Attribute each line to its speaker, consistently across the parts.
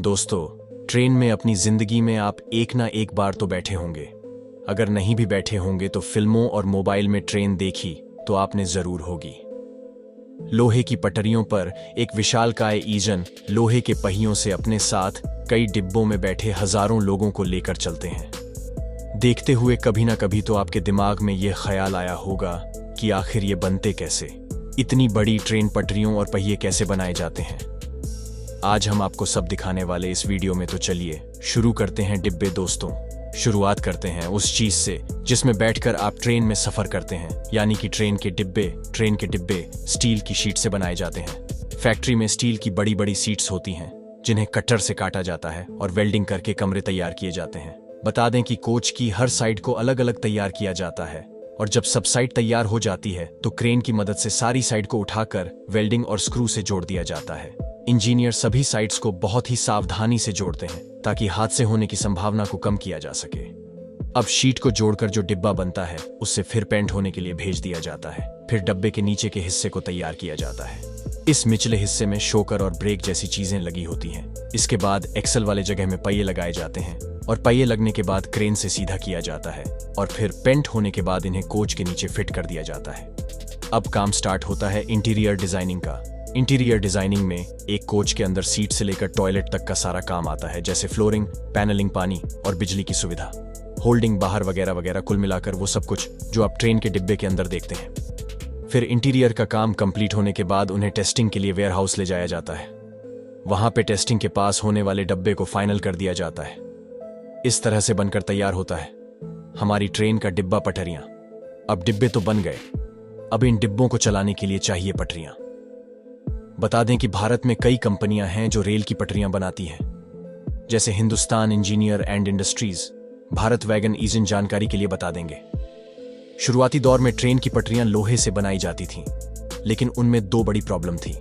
Speaker 1: दोस्तों, ट्रेन में अपनी जिंदगी में आप एक ना एक बार तो बैठे होंगे। अगर नहीं भी बैठे होंगे तो फिल्मों और मोबाइल में ट्रेन देखी तो आपने जरूर होगी। लोहे की पटरियों पर एक विशालकाय इंजन लोहे के पहियों से अपने साथ कई डिब्बों में बैठे हजारों लोगों को लेकर चलते हैं। देखते हुए कभी ना कभी तो आपके दिमाग में यह ख्याल आया होगा कि आखिर ये बनते कैसे, इतनी बड़ी ट्रेन पटरियों और पहिए कैसे बनाए जाते हैं। आज हम आपको सब दिखाने वाले इस वीडियो में, तो चलिए शुरू करते हैं डिब्बे दोस्तों। शुरुआत करते हैं उस चीज से जिसमें बैठकर आप ट्रेन में सफर करते हैं, यानी कि ट्रेन के डिब्बे स्टील की शीट से बनाए जाते हैं। फैक्ट्री में स्टील की बड़ी बड़ी सीट्स होती हैं जिन्हें कटर से काटा जाता है और वेल्डिंग करके कमरे तैयार किए जाते हैं। बता दें कि कोच की हर साइड को अलग अलग तैयार किया जाता है और जब सब साइड तैयार हो जाती है तो क्रेन की मदद से सारी साइड को उठाकर वेल्डिंग और स्क्रू से जोड़ दिया जाता है। इंजीनियर सभी साइड्स को बहुत ही सावधानी से जोड़ते हैं ताकि हादसे होने की संभावना को कम किया जा सके। अब शीट को जोड़कर जो डिब्बा बनता है उससे फिर पेंट होने के लिए भेज दिया जाता है। फिर डब्बे के नीचे के हिस्से को तैयार किया जाता है। इस निचले हिस्से में शोकर और ब्रेक जैसी चीजें लगी होती हैं। इसके बाद एक्सल वाले जगह में पहिए लगाए जाते हैं और पहिए लगने के बाद क्रेन से सीधा किया जाता है और फिर पेंट होने के बाद इन्हें कोच के नीचे फिट कर दिया जाता है। अब काम स्टार्ट होता है इंटीरियर डिजाइनिंग का। इंटीरियर डिजाइनिंग में एक कोच के अंदर सीट से लेकर टॉयलेट तक का सारा काम आता है, जैसे फ्लोरिंग, पैनलिंग, पानी और बिजली की सुविधा, होल्डिंग, बाहर वगैरह वगैरह, कुल मिलाकर वो सब कुछ जो आप ट्रेन के डिब्बे के अंदर देखते हैं। फिर इंटीरियर का काम कंप्लीट होने के बाद उन्हें टेस्टिंग के लिए वेयरहाउस ले जाया जाता है। वहां पे टेस्टिंग के पास होने वाले डब्बे को फाइनल कर दिया जाता है। इस तरह से बनकर तैयार होता है हमारी ट्रेन का डिब्बा पटरियां। अब डिब्बे तो बन गए, अब इन डिब्बों को चलाने के लिए चाहिए पटरियां। बता दें कि भारत में कई कंपनियां हैं जो रेल की पटरियां बनाती हैं, जैसे Hindustan engineer and industries, Bharat wagon engine. जानकारी के लिए बता देंगे, शुरुआती दौर में ट्रेन की पटरियां लोहे से बनाई जाती थीं, लेकिन उनमें दो बड़ी प्रॉब्लम थी।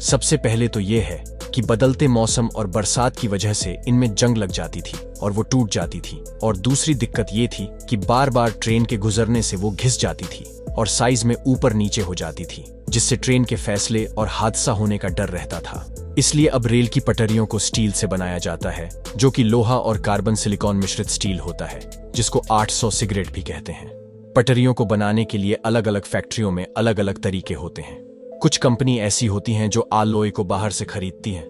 Speaker 1: सबसे पहले तो यह है कि बदलते मौसम और बरसात की वजह से इनमें जंग लग जाती थी और वो टूट जाती थी। और दूसरी दिक्कत ये थी कि बार बार ट्रेन के गुजरने से वो घिस जाती थी और साइज में ऊपर नीचे हो जाती थी, जिससे ट्रेन के फैसले और हादसा होने का डर रहता था। इसलिए अब रेल की पटरियों को स्टील से बनाया जाता है, जो कि लोहा और कार्बन सिलिकॉन मिश्रित स्टील होता है, जिसको 800 सिगरेट भी कहते हैं। पटरियों को बनाने के लिए अलग अलग फैक्ट्रियों में अलग अलग तरीके होते हैं। कुछ कंपनी ऐसी होती हैं जो आलॉय को बाहर से खरीदती हैं,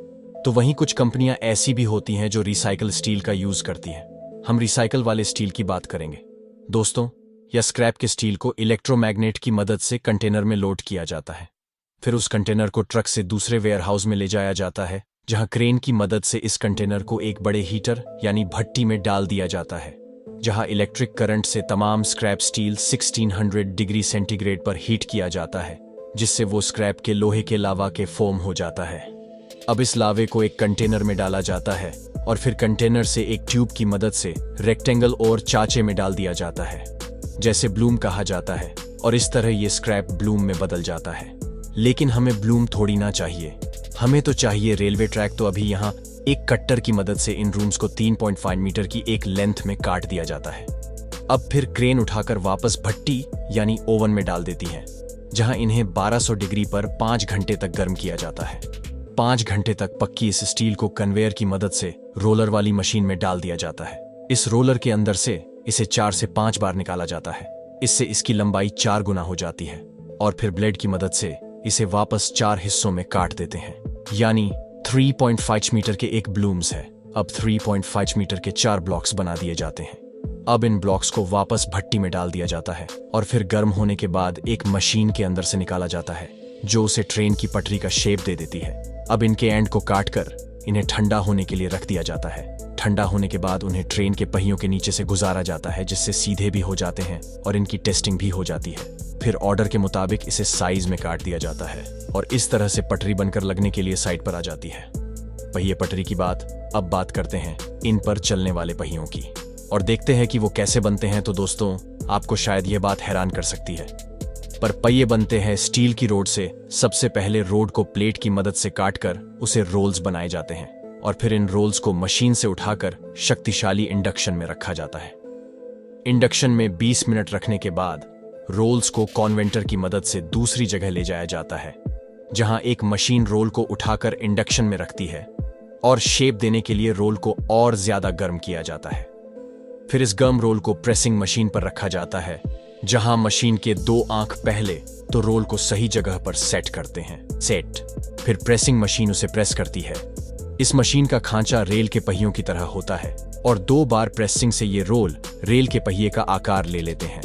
Speaker 1: तो वहीं कुछ कंपनियां ऐसी भी होती हैं जो रिसाइकल स्टील का यूज करती हैं। हम रिसाइकल वाले स्टील की बात करेंगे दोस्तों। या स्क्रैप के स्टील को इलेक्ट्रोमैग्नेट की मदद से कंटेनर में लोड किया जाता है। फिर उस कंटेनर को ट्रक से दूसरे वेयरहाउस में ले जाया जाता है, जहां क्रेन की मदद से इस कंटेनर को एक बड़े हीटर यानी भट्टी में डाल दिया जाता है, जहां इलेक्ट्रिक करंट से तमाम स्क्रैप स्टील 1600 डिग्री सेंटीग्रेड पर हीट किया जाता है, जिससे वो स्क्रैप के लोहे के लावा के फोम हो जाता है। अब इस लावे को एक कंटेनर में डाला जाता है और फिर कंटेनर से एक ट्यूब की मदद से रेक्टेंगल और चाचे में डाल दिया जाता है, जैसे ब्लूम कहा जाता है, और इस तरह ये स्क्रैप ब्लूम में बदल जाता है। लेकिन हमें ब्लूम थोड़ी ना चाहिए, हमें तो चाहिए रेलवे ट्रैक। तो अभी यहाँ एक कट्टर की मदद से इन रूम्स को 3.5 मीटर की एक लेंथ में काट दिया जाता है। अब फिर क्रेन उठाकर वापस भट्टी यानी ओवन में डाल देती है, जहां इन्हें 1200 डिग्री पर 5 घंटे तक गर्म किया जाता है। 5 घंटे तक पक्की इस स्टील को कन्वेयर की मदद से रोलर वाली मशीन में डाल दिया जाता है। इस रोलर के अंदर से इसे 4 से 5 बार निकाला जाता है। इससे इसकी लंबाई 4 गुना हो जाती है और फिर ब्लेड की मदद से इसे वापस 4 हिस्सों में काट देते हैं, यानी 3.5 मीटर के एक ब्लूम्स है। अब 3.5 मीटर के 4 ब्लॉक्स बना दिए जाते हैं। अब इन ब्लॉक्स को वापस भट्टी में डाल दिया जाता है और फिर गर्म होने के बाद एक मशीन के अंदर से निकाला जाता है, जो उसे ट्रेन की पटरी का शेप दे देती है। अब इनके एंड को काटकर इन्हें ठंडा होने के लिए रख दिया जाता है। ठंडा होने के बाद उन्हें ट्रेन के पहियों के नीचे से गुजारा जाता है, जिससे सीधे भी हो जाते हैं और इनकी टेस्टिंग भी हो जाती है। फिर ऑर्डर के मुताबिक इसे साइज में काट दिया जाता है और इस तरह से पटरी बनकर लगने के लिए साइड पर आ जाती है। पहिए पटरी की बात, अब बात करते हैं इन पर चलने वाले पहियों की और देखते हैं कि वो कैसे बनते हैं। तो दोस्तों, आपको शायद ये बात हैरान कर सकती है, पर पहिए बनते हैं स्टील की रोड से। सबसे पहले रोड को प्लेट की मदद से काटकर उसे रोल्स बनाए जाते हैं और फिर इन रोल्स को मशीन से उठाकर शक्तिशाली इंडक्शन में रखा जाता है। इंडक्शन में 20 मिनट रखने के बाद रोल्स को कॉन्वेंटर की मदद से दूसरी जगह ले जाया जाता है, जहां एक मशीन रोल को उठाकर इंडक्शन में रखती है और शेप देने के लिए रोल को और ज्यादा गर्म किया जाता है। फिर इस गर्म रोल को प्रेसिंग मशीन पर रखा जाता है, जहां मशीन के 2 आंख पहले तो रोल को सही जगह पर सेट करते हैं। फिर प्रेसिंग मशीन उसे प्रेस करती है। इस मशीन का खांचा रेल के पहियों की तरह होता है और 2 बार प्रेसिंग से ये रोल रेल के पहिए का आकार ले लेते हैं।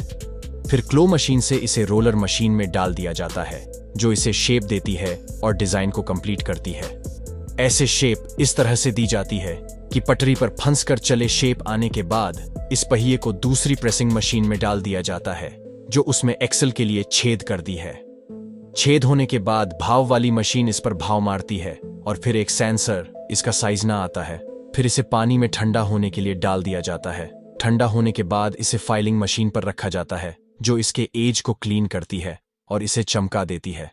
Speaker 1: फिर क्लो मशीन से इसे रोलर मशीन में डाल दिया जाता है, जो इसे शेप देती है और डिजाइन को कंप्लीट करती है। ऐसे शेप इस तरह से दी जाती है कि पटरी पर फंस कर चले शेप आने के बाद इस पहिए को दूसरी प्रेसिंग मशीन में डाल दिया जाता है, जो उसमें एक्सल के लिए छेद कर दी है। छेद होने के बाद भाव वाली मशीन इस पर भाव मारती है और फिर एक सेंसर इसका साइज ना आता है। फिर इसे पानी में ठंडा होने के लिए डाल दिया जाता है। ठंडा होने के बाद इसे फाइलिंग मशीन पर रखा जाता है, जो इसके एज को क्लीन करती है और इसे चमका देती है।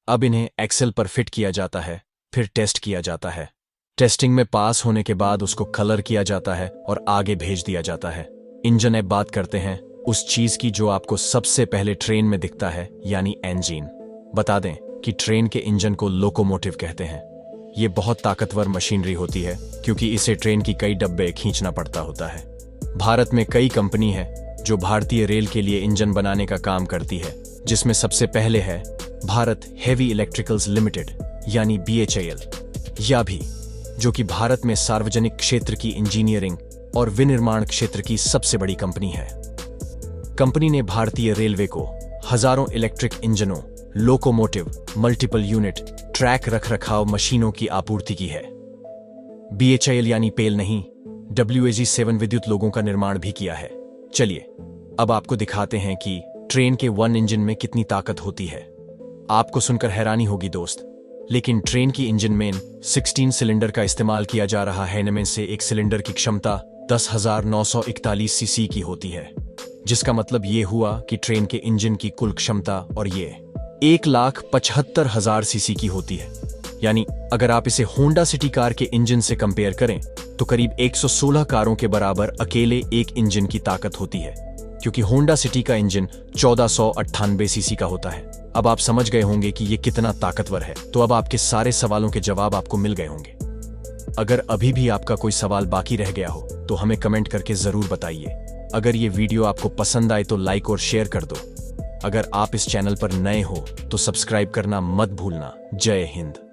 Speaker 1: अब इन्हें एक्सेल पर फिट किया जाता है, फिर टेस्ट किया जाता है। टेस्टिंग में पास होने के बाद उसको कलर किया जाता है और आगे भेज दिया जाता है। इंजन अब बात करते हैं उस चीज की जो आपको सबसे पहले ट्रेन में दिखता है, यानी इंजन। बता दें कि ट्रेन के इंजन को लोकोमोटिव कहते हैं। ये बहुत ताकतवर मशीनरी होती है क्योंकि इसे ट्रेन की कई डब्बे खींचना पड़ता होता है। भारत में कई कंपनी है जो भारतीय रेल के लिए इंजन बनाने का काम करती है, जिसमें सबसे पहले है भारत हेवी इलेक्ट्रिकल्स लिमिटेड यानी BHIL, या भी जो कि भारत में सार्वजनिक क्षेत्र की इंजीनियरिंग और विनिर्माण क्षेत्र की सबसे बड़ी कंपनी है। कंपनी ने भारतीय रेलवे को हजारों इलेक्ट्रिक इंजनों, लोकोमोटिव, मल्टीपल यूनिट, ट्रैक रखरखाव मशीनों की आपूर्ति की है। BHIL यानी पेल नहीं, WAG-7 विद्युत लोगों का निर्माण भी किया है। चलिए अब आपको दिखाते हैं कि ट्रेन के 1 इंजन में कितनी ताकत होती है। आपको सुनकर हैरानी होगी दोस्त, लेकिन ट्रेन की इंजन में 16 सिलेंडर का इस्तेमाल किया जा रहा है। इनमें से एक सिलेंडर की क्षमता 10,941 सीसी की होती है, जिसका मतलब ये हुआ कि ट्रेन के इंजन की कुल क्षमता और ये 1,75,000 सीसी की होती है। यानी अगर आप इसे होंडा सिटी कार के इंजन से कंपेयर करें तो करीब 116 कारों के बराबर अकेले एक इंजन की ताकत होती है, क्योंकि होंडा सिटी का इंजन 1498 सीसी का होता है। अब आप समझ गए होंगे कि ये कितना ताकतवर है, तो अब आपके सारे सवालों के जवाब आपको मिल गए होंगे। अगर अभी भी आपका कोई सवाल बाकी रह गया हो तो हमें कमेंट करके जरूर बताइए। अगर ये वीडियो आपको पसंद आए तो लाइक और शेयर कर दो। अगर आप इस चैनल पर नए हो तो सब्सक्राइब करना मत भूलना। जय हिंद।